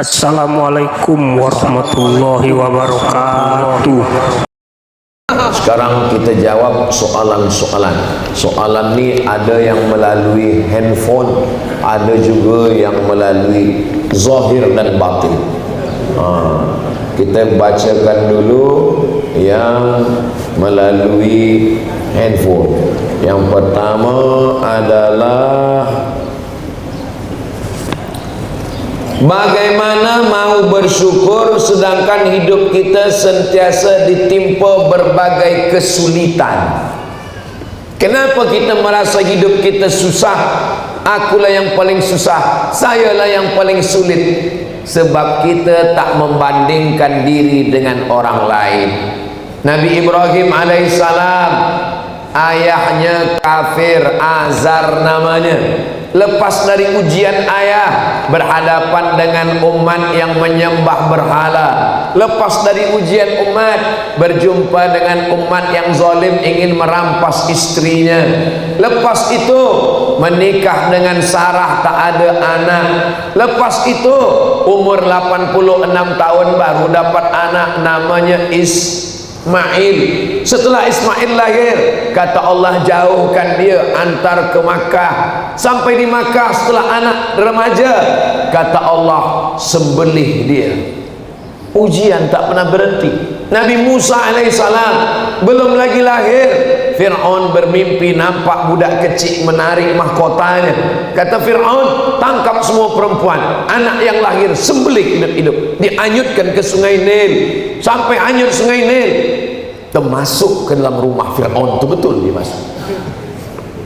Assalamualaikum warahmatullahi wabarakatuh. Sekarang kita jawab soalan-soalan. Soalan ni ada yang melalui handphone, ada juga yang melalui zahir dan batin. Kita bacakan dulu yang melalui handphone. Yang pertama adalah, bagaimana mau bersyukur sedangkan hidup kita sentiasa ditimpa berbagai kesulitan? Kenapa kita merasa hidup kita susah? Akulah yang paling susah, sayalah yang paling sulit. Sebab kita tak membandingkan diri dengan orang lain. Nabi Ibrahim alaihissalam, ayahnya kafir, Azar namanya. Lepas dari ujian ayah, berhadapan dengan umat yang menyembah berhala. Lepas dari ujian umat, berjumpa dengan umat yang zalim ingin merampas istrinya. Lepas itu menikah dengan Sarah, tak ada anak. Lepas itu umur 86 tahun baru dapat anak, namanya Ismail. Setelah Ismail lahir, kata Allah jauhkan dia, antar ke Makkah. Sampai di Makkah setelah anak remaja, kata Allah sembelih dia. Ujian tak pernah berhenti. Nabi Musa alaihissalam belum lagi lahir, Fir'aun bermimpi nampak budak kecil menarik mahkotanya. Kata Fir'aun, tangkap semua perempuan, anak yang lahir sembelih hidup-hidup, dianyutkan ke sungai Nil. Sampai hanyut sungai Nil, termasuk ke dalam rumah Fir'aun. Itu betul dia masuk.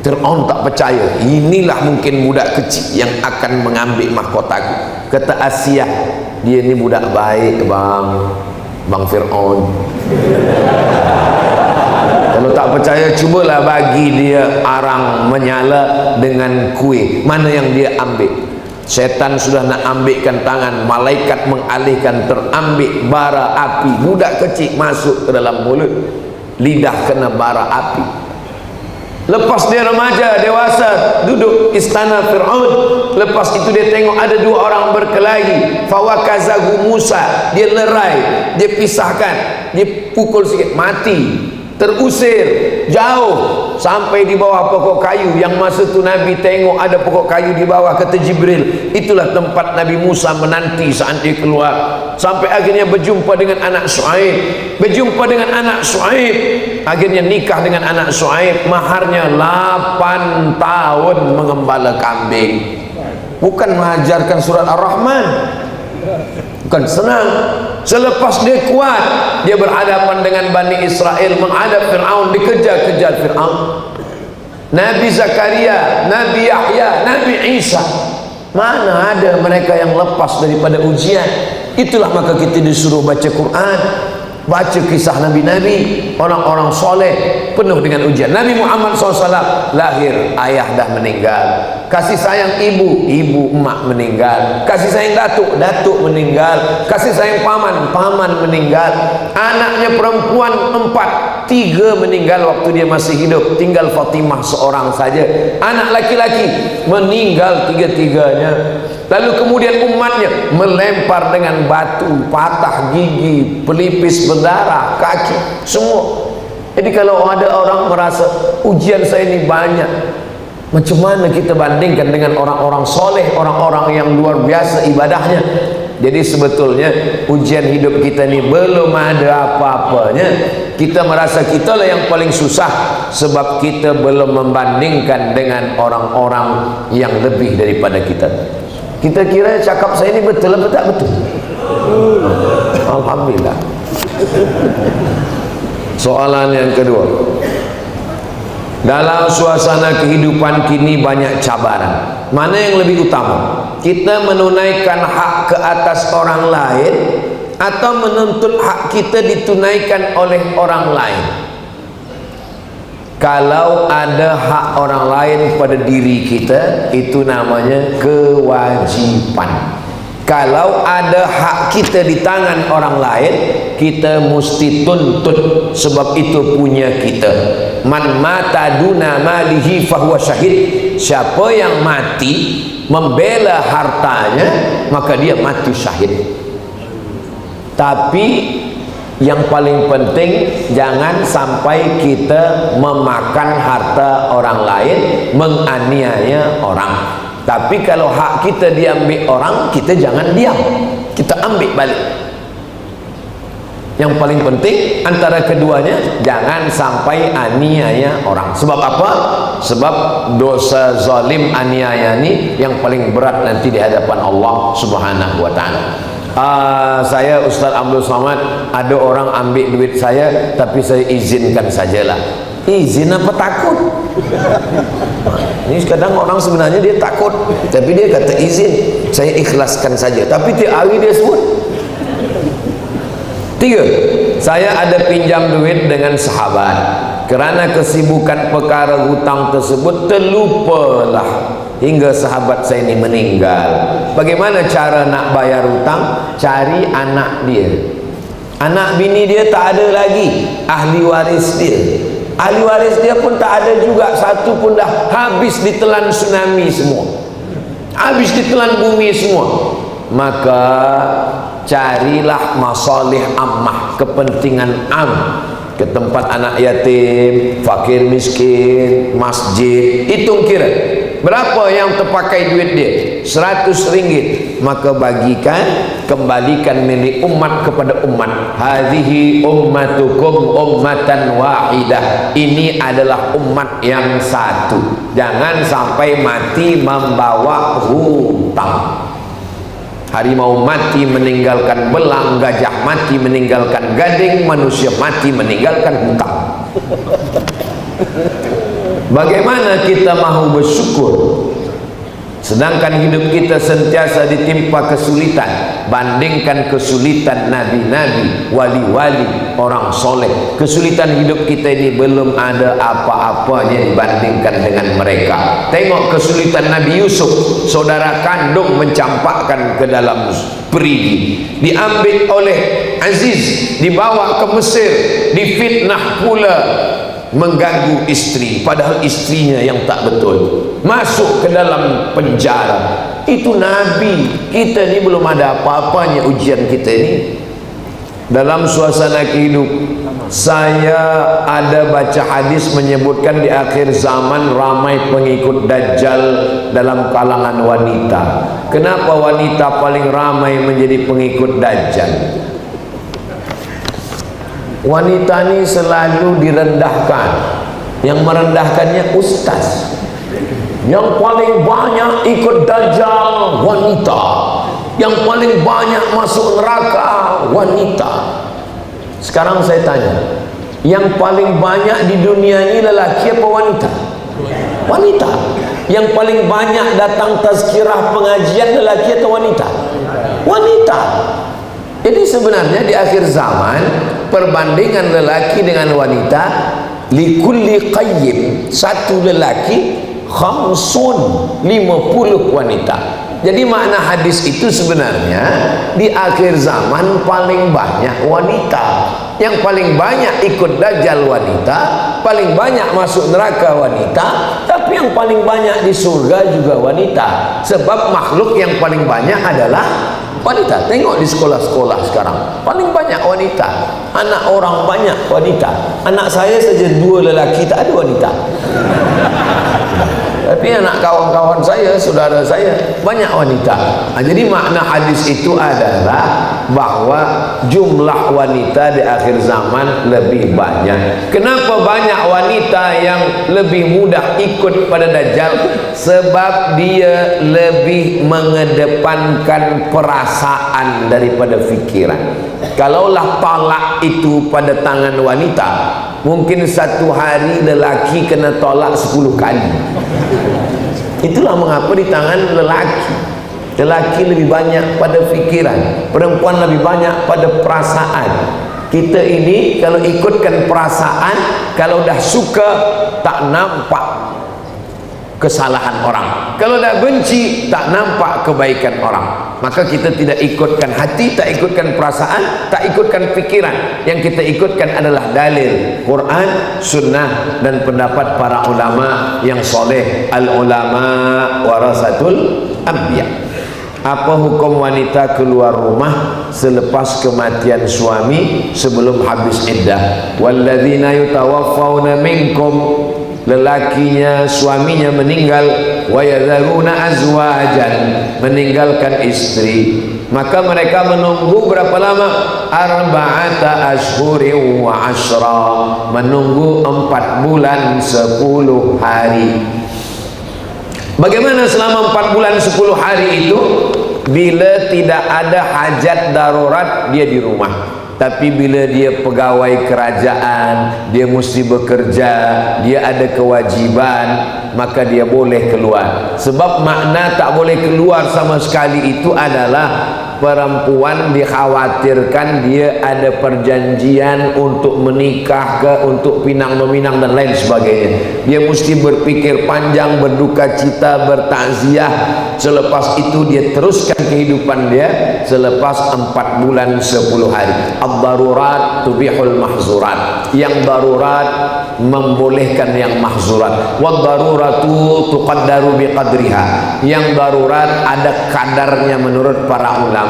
Fir'aun tak percaya, inilah mungkin budak kecil yang akan mengambil mahkotaku. Kata Asia, dia ni budak baik bang Fir'aun. Kalau tak percaya, cubalah bagi dia arang menyala dengan kuih. Mana yang dia ambil? Setan sudah nak ambilkan tangan, malaikat mengalihkan, terambil bara api. Budak kecil masuk ke dalam mulut, lidah kena bara api. Lepas dia remaja, dewasa, duduk istana Fir'aun. Lepas itu dia tengok ada dua orang berkelahi. Fawakazahu Musa, dia lerai, dia pisahkan, dia pukul sikit, mati, terusir jauh sampai di bawah pokok kayu. Yang masa tu Nabi tengok ada pokok kayu di bawah, kata Jibril, itulah tempat Nabi Musa menanti saat dia keluar. Sampai akhirnya berjumpa dengan anak Shu'aib. Berjumpa dengan anak Shu'aib, akhirnya nikah dengan anak Shu'aib. Maharnya 8 tahun mengembala kambing. Bukan mengajarkan surat Ar-Rahman, bukan senang. Selepas dia kuat, dia berhadapan dengan Bani Israel, menghadap Fir'aun, dikejar-kejar Fir'aun. Nabi Zakaria, Nabi Yahya, Nabi Isa, mana ada mereka yang lepas daripada ujian? Itulah maka kita disuruh baca Quran, baca kisah Nabi-Nabi, orang-orang soleh, penuh dengan ujian. Nabi Muhammad SAW lahir, ayah dah meninggal. Kasih sayang ibu, emak meninggal. Kasih sayang datuk meninggal. Kasih sayang paman meninggal. Anaknya perempuan 4, 3 meninggal waktu dia masih hidup. Tinggal Fatimah seorang saja. Anak laki-laki meninggal 3-tiganya. Lalu kemudian umatnya melempar dengan batu, patah gigi, pelipis berdarah, kaki, semua. Jadi kalau ada orang merasa ujian saya ini banyak, macam mana kita bandingkan dengan orang-orang soleh, orang-orang yang luar biasa ibadahnya? Jadi sebetulnya ujian hidup kita ini belum ada apa-apanya. Kita merasa kita lah yang paling susah sebab kita belum membandingkan dengan orang-orang yang lebih daripada kita. Kita kira cakap saya ini betul atau tak betul? Alhamdulillah. Soalan yang kedua, dalam suasana kehidupan kini banyak cabaran, mana yang lebih utama? Kita menunaikan hak ke atas orang lain atau menuntut hak kita ditunaikan oleh orang lain? Kalau ada hak orang lain pada diri kita, itu namanya kewajiban. Kalau ada hak kita di tangan orang lain, kita mesti tuntut, sebab itu punya kita. Man mata duna malihi fahuwa syahid. siapa yang mati membela hartanya maka dia mati syahid. Tapi yang paling penting jangan sampai kita memakan harta orang lain, menganiaya orang. Tapi kalau hak kita diambil orang, kita jangan diam, kita ambil balik. Yang paling penting antara keduanya, jangan sampai aniaya orang. Sebab apa? Sebab dosa zalim aniaya ini yang paling berat nanti di hadapan Allah Subhanahu wa taala. Saya Ustaz Abdul Somad, ada orang ambil duit saya tapi saya izinkan sajalah. Izin apa takut? Ini kadang orang sebenarnya dia takut tapi dia kata izin, saya ikhlaskan saja, tapi tiap hari dia sebut. 3. Saya ada pinjam duit dengan sahabat, kerana kesibukan perkara hutang tersebut terlupalah hingga sahabat saya ini meninggal. Bagaimana cara nak bayar hutang? Cari anak dia, anak bini dia tak ada lagi, ahli waris dia. Ahli waris dia pun tak ada juga, satu pun dah habis ditelan tsunami semua, habis ditelan bumi semua. Maka carilah masalih ammah, kepentingan am, ke tempat anak yatim, fakir miskin, masjid. Hitung kira berapa yang terpakai duit dia, 100 ringgit, maka bagikan, kembalikan milik umat kepada umat. Hadhihi ummatukum ummatan wahidah, ini adalah umat yang satu. Jangan sampai mati membawa hutang. Harimau mati meninggalkan belang, gajah mati meninggalkan gading, manusia mati meninggalkan hutang. Bagaimana kita mahu bersyukur sedangkan hidup kita sentiasa ditimpa kesulitan? Bandingkan kesulitan nabi-nabi, wali-wali, orang soleh. Kesulitan hidup kita ini belum ada apa-apanya dibandingkan dengan mereka. Tengok kesulitan Nabi Yusuf, saudara kandung mencampakkan ke dalam perigi, diambil oleh Aziz, dibawa ke Mesir, difitnah pula, mengganggu istri, padahal istrinya yang tak betul, masuk ke dalam penjara. Itu Nabi. Kita ni belum ada apa-apanya ujian kita ni. Dalam suasana hidup saya ada baca hadis menyebutkan di akhir zaman ramai pengikut Dajjal dalam kalangan wanita. Kenapa wanita paling ramai menjadi pengikut Dajjal? Wanita ni selalu direndahkan. Yang merendahkannya ustaz. Yang paling banyak ikut Dajjal wanita, yang paling banyak masuk neraka wanita. Sekarang saya tanya, yang paling banyak di dunia ini lelaki apa wanita? Wanita. Yang paling banyak datang tazkirah pengajian lelaki atau wanita? Wanita. Jadi sebenarnya di akhir zaman perbandingan lelaki dengan wanita, likulli qayyim, satu lelaki khamsun, 50 wanita. Jadi makna hadis itu sebenarnya di akhir zaman paling banyak wanita. Yang paling banyak ikut Dajjal wanita, paling banyak masuk neraka wanita, tapi yang paling banyak di surga juga wanita. Sebab makhluk yang paling banyak adalah wanita. Tengok di sekolah-sekolah sekarang paling banyak wanita, anak orang banyak wanita. Anak saya saja 2 lelaki, tak ada wanita. Tapi anak kawan-kawan saya, saudara saya banyak wanita. Jadi makna hadis itu adalah bahwa jumlah wanita di akhir zaman lebih banyak. Kenapa banyak wanita yang lebih mudah ikut pada Dajjal? Sebab dia lebih mengedepankan perasaan daripada fikiran. Kalaulah talak itu pada tangan wanita, mungkin satu hari lelaki kena tolak 10 kali. Itulah mengapa di tangan lelaki, lelaki lebih banyak pada fikiran, perempuan lebih banyak pada perasaan. Kita ini kalau ikutkan perasaan, kalau dah suka tak nampak kesalahan orang, kalau dah benci tak nampak kebaikan orang. maka kita tidak ikutkan hati, tak ikutkan perasaan, tak ikutkan pikiran. Yang kita ikutkan adalah dalil Quran, sunnah, dan pendapat para ulama yang soleh. Al ulama warasatul anbiya. Apa hukum wanita keluar rumah selepas kematian suami sebelum habis iddah? Walladzina yutawaffawna minkum, lelakinya suaminya meninggal, wa yadharuna azwajan, meninggalkan istri, maka mereka menunggu berapa lama? Arba'ata ashhurin wa ashra, menunggu 4 bulan 10 hari. Bagaimana selama 4 bulan 10 hari itu? Bila tidak ada hajat darurat, dia di rumah. Tapi bila dia pegawai kerajaan, dia mesti bekerja, dia ada kewajiban, maka dia boleh keluar. Sebab makna tak boleh keluar sama sekali itu adalah perempuan dikhawatirkan dia ada perjanjian untuk menikah ke, untuk pinang meminang dan lain sebagainya. Dia mesti berfikir panjang, berduka cita, bertakziah. Selepas itu dia teruskan kehidupan dia selepas 4 bulan 10 hari. Ad-darurat tubihul mahzurat. Yang darurat membolehkan yang mahzurat. Wad-daruratu tuqaddaru biqadriha. Yang darurat ada kadarnya menurut para ulama.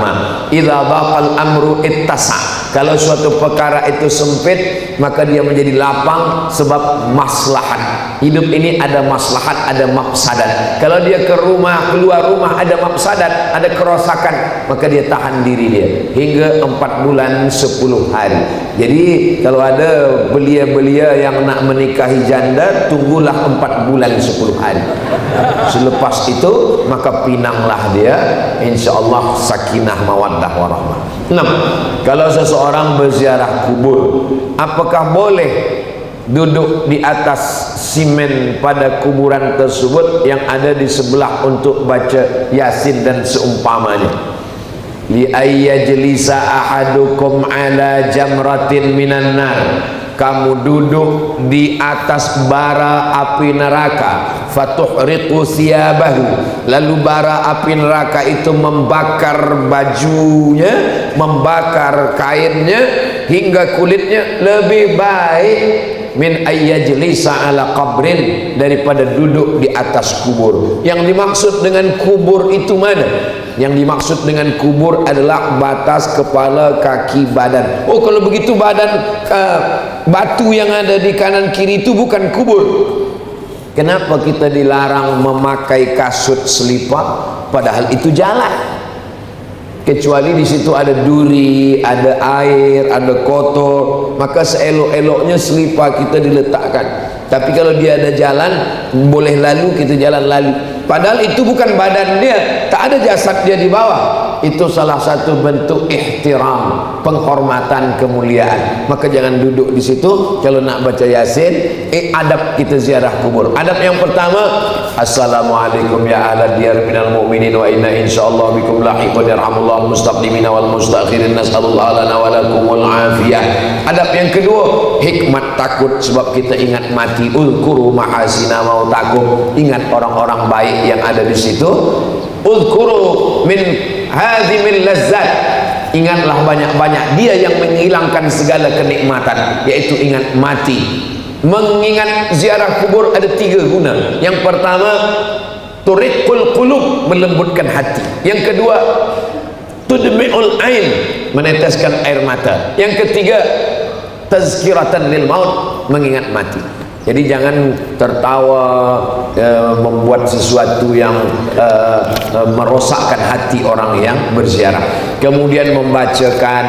Idza baqal amru ittasa. Kalau suatu perkara itu sempit, maka dia menjadi lapang sebab maslahat. Hidup ini ada maslahat, ada mafsadat. Kalau dia keluar rumah ada mafsadat, ada kerosakan, maka dia tahan diri dia hingga 4 bulan 10 hari. Jadi kalau ada belia-belia yang nak menikahi janda, tunggulah 4 bulan 10 hari. Selepas itu maka pinanglah dia, insyaallah sakinah mawaddah warahmah. 6. Kalau seseorang berziarah kubur, apakah boleh duduk di atas simen pada kuburan tersebut yang ada di sebelah untuk baca Yasin dan seumpamanya? Li ayyajlisa ahadukum ala jamratin minan nar. Kamu duduk di atas bara api neraka, fatuhriqu siyabahu, lalu bara api neraka itu membakar bajunya, membakar kainnya hingga kulitnya. Lebih baik min ayyajlisa ala qabrin, daripada duduk di atas kubur. Yang dimaksud dengan kubur itu mana? Yang dimaksud dengan kubur adalah batas kepala, kaki, badan. Oh, kalau begitu badan batu yang ada di kanan kiri itu bukan kubur. Kenapa kita dilarang memakai kasut selipak padahal itu jalan? Kecuali di situ ada duri, ada air, ada kotor, maka seelok-eloknya selipar kita diletakkan. Tapi kalau dia ada jalan, boleh lalu, kita jalan lalu. Padahal itu bukan badan dia, tak ada jasad dia di bawah. Itu salah satu bentuk ihtiram, penghormatan, kemuliaan. Maka jangan duduk di situ. Kalau nak baca Yasin, adab kita ziarah kubur. Adab yang pertama, assalamualaikum ya ahla diyar minal mu'minin wa inna insyaallah bikum lahiqun yarhamullah mustaqdimina wal mustakhirin nas'alullah lana wa lakumul afiyah. Adab yang kedua, hikmat takut, sebab kita ingat mati. Uzkuru mahasina mautakum, ingat orang-orang baik yang ada di situ. Uzkuru min hadhimil lazzat, ingatlah banyak-banyak dia yang menghilangkan segala kenikmatan, yaitu ingat mati. Mengingat ziarah kubur ada 3 guna. Yang pertama, turiqul qulub, melembutkan hati. Yang kedua, tudmi'ul ain, meneteskan air mata. Yang ketiga, tazkiratan lil maut, mengingat mati. Jadi jangan tertawa, membuat sesuatu yang merosakkan hati orang yang berziarah. Kemudian membacakan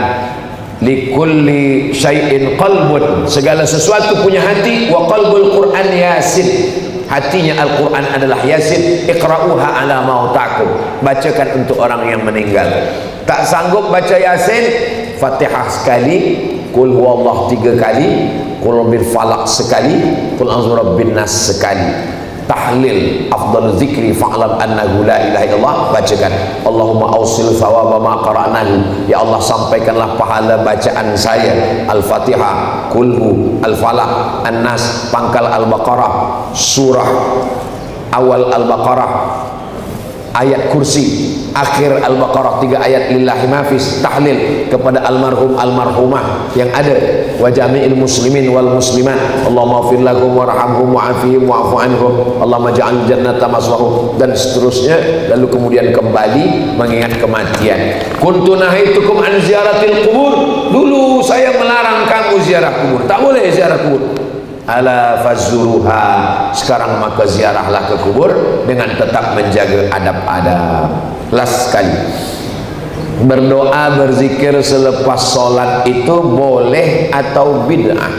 likulli syai'in qalbun, segala sesuatu punya hati. Wa qalbul Qur'an Yasin, hatinya Al-Quran adalah Yasin. Iqra'uha ala mautakum, bacakan untuk orang yang meninggal. Tak sanggup baca Yasin, Fatihah sekali, Qul huwallah 3 kali, Qul bil falaq sekali, Qul a'udzu birabbin nas sekali. Tahlil afdal zikri fa'lam annahu la ilaha illallah, bacakan. Allahumma awsil thawaba ma qara'nahu, ya Allah sampaikanlah pahala bacaan saya. Al-Fatihah, Qulhu, Al-Falaq, An-Nas, pangkal Al-Baqarah, surah awal Al-Baqarah, ayat kursi, akhir Al-Baqarah 3 ayat lillahi mafis, tahlil kepada almarhum almarhumah yang ada, wa jami'il muslimin wal muslimat, Allahumma ighfir lahum warhamhum wa'afihim wa'fu anhum, Allahumma ja'al jannata maswahum, dan seterusnya. Lalu kemudian kembali mengingat kematian. Kuntu nahaitukum an ziyaratil qubur, dulu saya melarang kamu ziarah kubur, tak boleh ziarah kubur. Ala fazuruha, sekarang maka ziarahlah ke kubur dengan tetap menjaga adab-adab. Last sekali, berdoa berzikir selepas solat itu boleh atau bid'ah?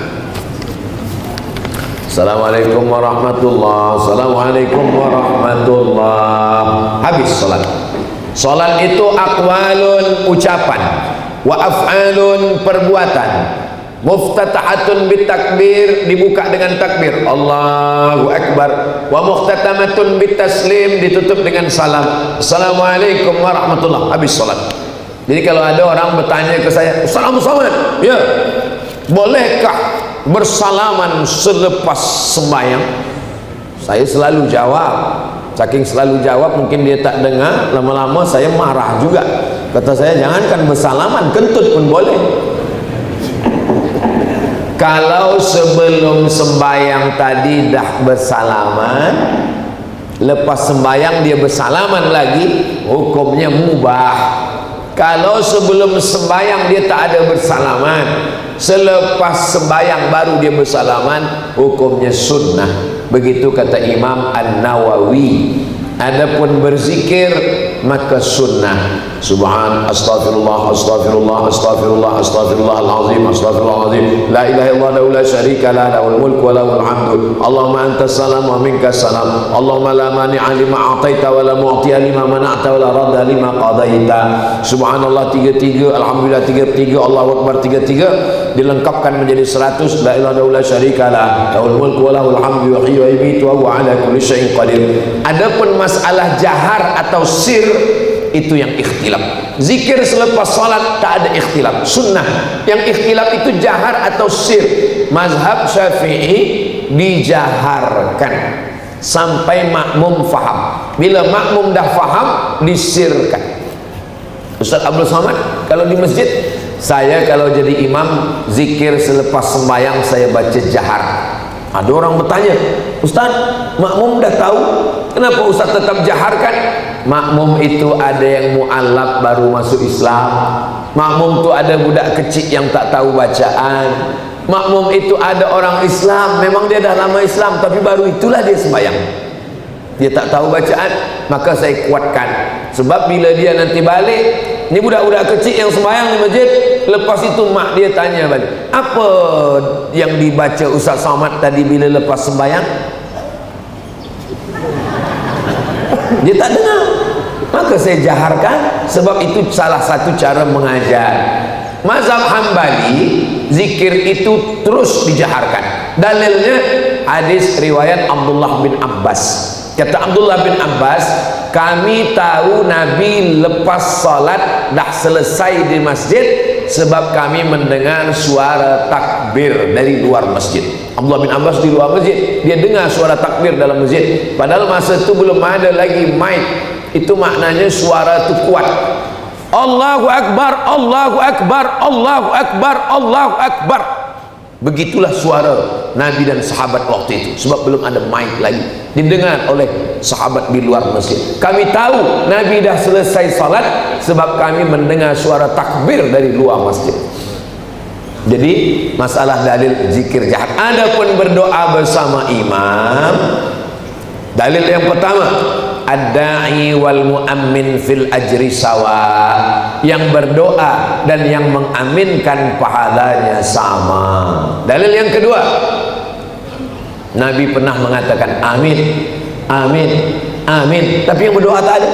Assalamualaikum warahmatullah, assalamualaikum warahmatullah. Habis solat. Solat itu aqwalun, ucapan, wa af'alun, perbuatan. Muftatahatun bitakbir, dibuka dengan takbir Allahu Akbar, wa muhtatamatun bitaslim, ditutup dengan salam, assalamualaikum warahmatullah. Habis salat. Jadi kalau ada orang bertanya ke saya, Ustaz Abdul Somad, ya, bolehkah bersalaman selepas sembahyang? Saya selalu jawab. Saking selalu jawab, mungkin dia tak dengar, lama-lama saya marah juga. Kata saya, jangankan bersalaman, kentut pun boleh. Kalau sebelum sembahyang tadi dah bersalaman, lepas sembahyang dia bersalaman lagi, hukumnya mubah. Kalau sebelum sembahyang dia tak ada bersalaman, selepas sembahyang baru dia bersalaman, hukumnya sunnah. Begitu kata Imam An-Nawawi. Adapun berzikir maka sunnah. Subhan, astaghfirullah, astaghfirullah, astaghfirullah, astaghfirullahalazim, astaghfirullahalazim, la ilaha illallah, la syarika lah, lahul mulku wa lahul hamdu, Allahumma antas salam wa minkas salam, Allahumma la mani'a lima a'taita wa la mu'tiya lima mana'ta wa la radda lima qadaita. Subhanallah 33, alhamdulillah 33, Allahu akbar 33, dilengkapkan menjadi 100. La ilaha illallah, la syarika lah, lahul mulku wa lahul hamdu, yuhyi wa yumiitu wa huwa ala kulli syai'in qadir. Adapun masalah jahar atau sir, itu yang ikhtilaf. Zikir selepas salat tak ada ikhtilaf, sunnah. Yang ikhtilaf itu jahar atau sir. Mazhab Syafi'i dijaharkan sampai makmum faham. Bila makmum dah faham, disirkan. Ustaz Abdul Somad, kalau di masjid, saya kalau jadi imam, zikir selepas sembahyang saya baca jahar. Ada orang bertanya, Ustaz, makmum dah tahu, kenapa Ustaz tetap jaharkan? Makmum itu ada yang mu'alaf baru masuk Islam, makmum itu ada budak kecil yang tak tahu bacaan, makmum itu ada orang Islam, memang dia dah lama Islam, tapi baru itulah dia sembahyang, dia tak tahu bacaan. Maka saya kuatkan, sebab bila dia nanti balik, ini budak-budak kecil yang sembahyang di masjid, lepas itu mak dia tanya balik, apa yang dibaca Ustaz Somad tadi bila lepas sembahyang? Dia tak dengar. Maka saya jaharkan, sebab itu salah satu cara mengajar. Mazhab Hambali, zikir itu terus dijaharkan. Dalilnya hadis riwayat Abdullah bin Abbas. Kata Abdullah bin Abbas, kami tahu Nabi lepas salat dah selesai di masjid sebab kami mendengar suara takbir dari luar masjid. Abdullah bin Abbas di luar masjid, dia dengar suara takbir dalam masjid. Padahal masa itu belum ada lagi mic. Itu maknanya suara itu kuat. Allahu Akbar, Allahu Akbar, Allahu Akbar, Allahu Akbar. Begitulah suara Nabi dan sahabat waktu itu, sebab belum ada mic lagi, didengar oleh sahabat di luar masjid. Kami tahu Nabi dah selesai salat sebab kami mendengar suara takbir dari luar masjid. Jadi masalah dalil zikir jahat. Adapun berdoa bersama imam, dalil yang pertama, ad-da'i wal mu'ammin fil ajri sawa, yang berdoa dan yang mengaminkan pahalanya sama. Dalil yang kedua, Nabi pernah mengatakan amin, amin, amin, tapi yang berdoa tak ada.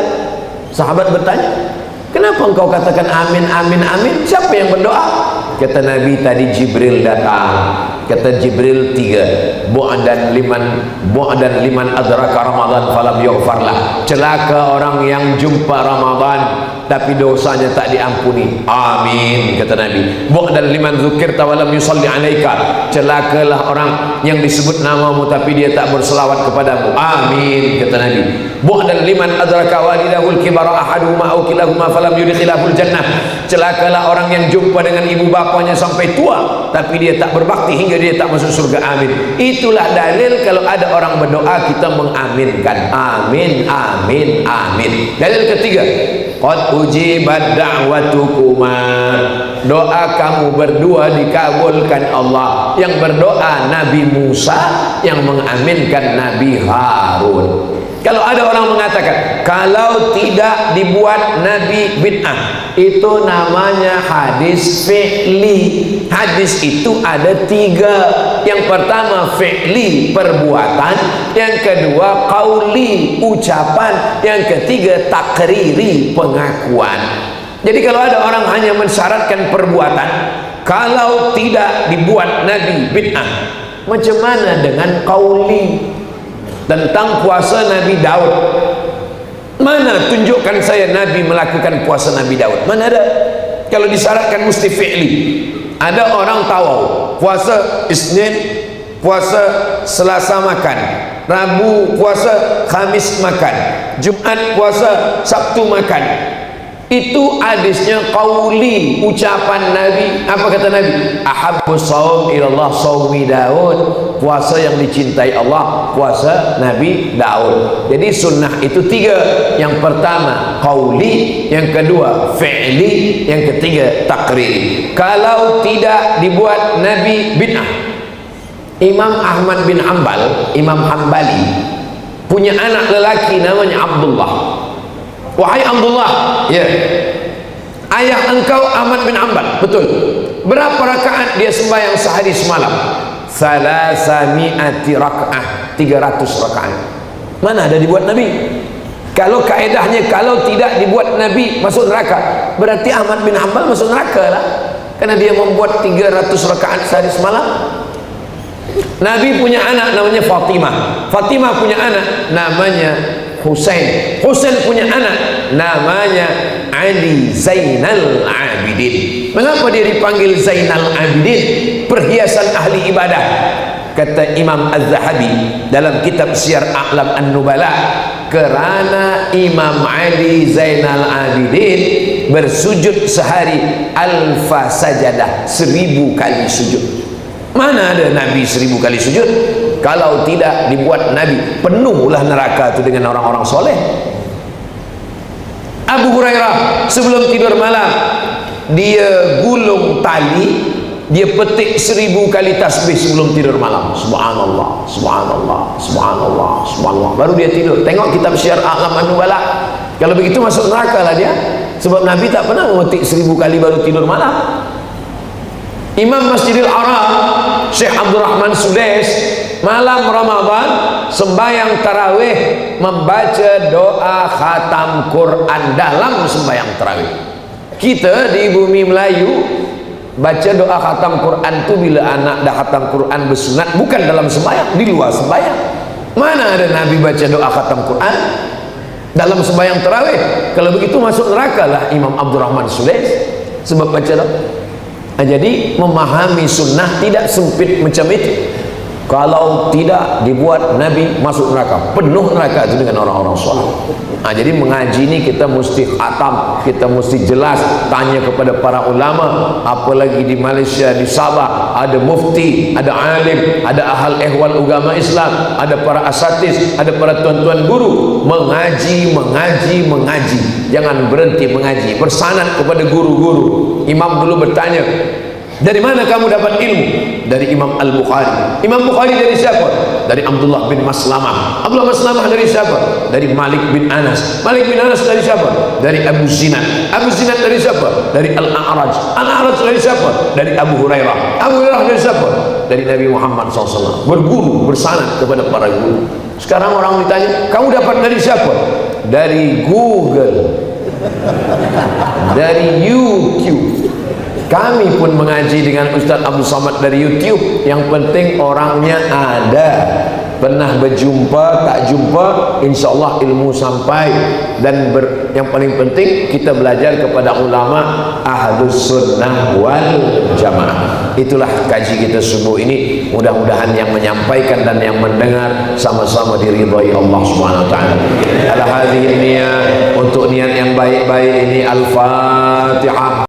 Sahabat bertanya, kenapa engkau katakan amin, amin, amin? Siapa yang berdoa? Kata Nabi, tadi Jibril datang. Kata Jibril 3, bu'dan liman adraka Ramadan falam yughfarlah. Celaka orang yang jumpa Ramadan tapi dosanya tak diampuni. Amin, kata Nabi. Bu'dan liman dzukirta wa lam yusalli 'alaika, celakalah orang yang disebut namamu tapi dia tak berselawat kepadamu. Amin, kata Nabi. Bu'dan liman adraka walidahul kibara ahaduhuma aw kilahuma falam yudkhilahul jannah, celakalah orang yang jumpa dengan ibu bapanya sampai tua tapi dia tak berbakti hingga dia tak masuk surga. Amin. Itulah dalil kalau ada orang berdoa kita mengaminkan. Amin, amin, amin. Dalil ketiga, qad ujibat da'watukuma, doa kamu berdua dikabulkan Allah. Yang berdoa Nabi Musa, yang mengaminkan Nabi Harun. Kalau ada orang mengatakan kalau tidak dibuat Nabi bid'ah, itu namanya hadis fi'li. Hadis itu ada 3. Yang pertama fi'li, perbuatan. Yang kedua qauli, ucapan. Yang ketiga takriri, pengakuan. Jadi kalau ada orang hanya mensyaratkan perbuatan, kalau tidak dibuat Nabi bid'ah, macam mana dengan qauli? Tentang puasa Nabi Daud, mana tunjukkan saya Nabi melakukan puasa Nabi Daud? Mana ada? Kalau disyaratkan mesti fi'li. Ada orang tawau, puasa Isnin, puasa Selasa makan, Rabu puasa, Khamis makan, Jumat puasa, Sabtu makan. Itu hadisnya qauli, ucapan Nabi. Apa kata Nabi? Ahabbus shaum ilallah shaumi Daud, puasa yang dicintai Allah puasa Nabi Daud. Jadi sunnah itu 3. Yang pertama qauli, yang kedua fi'li, yang ketiga takriri. Kalau tidak dibuat Nabi bid'ah. Imam Ahmad bin Hanbal, Imam Hambali, punya anak lelaki namanya Abdullah. Wahai Abdullah, ya, ayah engkau Ahmad bin Hanbal, betul. Berapa rakaat dia sembahyang sehari semalam? 300 rakaat, 300 rakaat. Mana ada dibuat Nabi? Kalau kaedahnya kalau tidak dibuat Nabi masuk neraka, berarti Ahmad bin Hanbal masuk neraka lah, karena dia membuat 300 rakaat sehari semalam. Nabi punya anak namanya Fatimah. Fatimah punya anak namanya Husain. Husain punya anak namanya Ali Zainal Abidin. Mengapa dia dipanggil Zainal Abidin? Perhiasan ahli ibadah. Kata Imam Az-Zahabi dalam kitab Syiar A'lam An-Nubala, kerana Imam Ali Zainal Abidin bersujud sehari alfa sajadah, 1000 kali sujud. Mana ada Nabi 1000 kali sujud? Kalau tidak dibuat Nabi, penuhlah neraka itu dengan orang-orang soleh. Abu Hurairah sebelum tidur malam, dia gulung tali, dia petik 1000 kali tasbih sebelum tidur malam. Subhanallah, subhanallah, subhanallah, subhanallah. Baru dia tidur. Tengok kitab Syiar A'lam An-Nubala. Kalau begitu masuk neraka lah dia. Sebab Nabi tak pernah memetik 1000 kali baru tidur malam. Imam Masjidil Haram Syekh Abdul Rahman Sudais malam Ramadan sembahyang tarawih membaca doa khatam Quran dalam sembahyang tarawih. Kita di bumi Melayu baca doa khatam Quran tu bila anak dah khatam Quran bersunat, bukan dalam sembahyang, di luar sembahyang. Mana ada Nabi baca doa khatam Quran dalam sembahyang tarawih? Kalau begitu masuk neraka lah Imam Abdul Rahman Sudais sebab baca doa. Jadi memahami sunnah tidak sempit macam itu. Kalau tidak dibuat Nabi masuk neraka, penuh neraka itu dengan orang-orang soleh. Jadi mengaji ini kita mesti khatam, kita mesti jelas, tanya kepada para ulama. Apalagi di Malaysia, di Sabah ada mufti, ada alim, ada ahal ehwal agama Islam, ada para asatis, ada para tuan-tuan guru. Mengaji, mengaji, mengaji. Jangan berhenti mengaji, bersanad kepada guru-guru. Imam dulu bertanya, dari mana kamu dapat ilmu? Dari Imam Al-Bukhari. Imam Bukhari dari siapa? Dari Abdullah bin Maslamah. Abdullah Maslamah dari siapa? Dari Malik bin Anas. Malik bin Anas dari siapa? Dari Abu Zinad. Abu Zinad dari siapa? Dari Al-A'raj. Al-A'raj dari siapa? Dari Abu Hurairah. Abu Hurairah dari siapa? Dari Nabi Muhammad SAW. Berguru, bersanad kepada para guru. Sekarang orang ditanya, kamu dapat dari siapa? Dari Google, dari YouTube. Kami pun mengaji dengan Ustaz Abdul Samad dari YouTube. Yang penting orangnya ada. Pernah berjumpa, tak jumpa, insya Allah ilmu sampai dan Yang paling penting kita belajar kepada ulama Ahlus Sunnah wal Jamaah. Itulah kaji kita subuh ini. Mudah-mudahan yang menyampaikan dan yang mendengar sama-sama diridhai Allah Subhanahu wa taala. Ala hadhihi niyyah, untuk niat yang baik-baik ini, Al-Fatihah.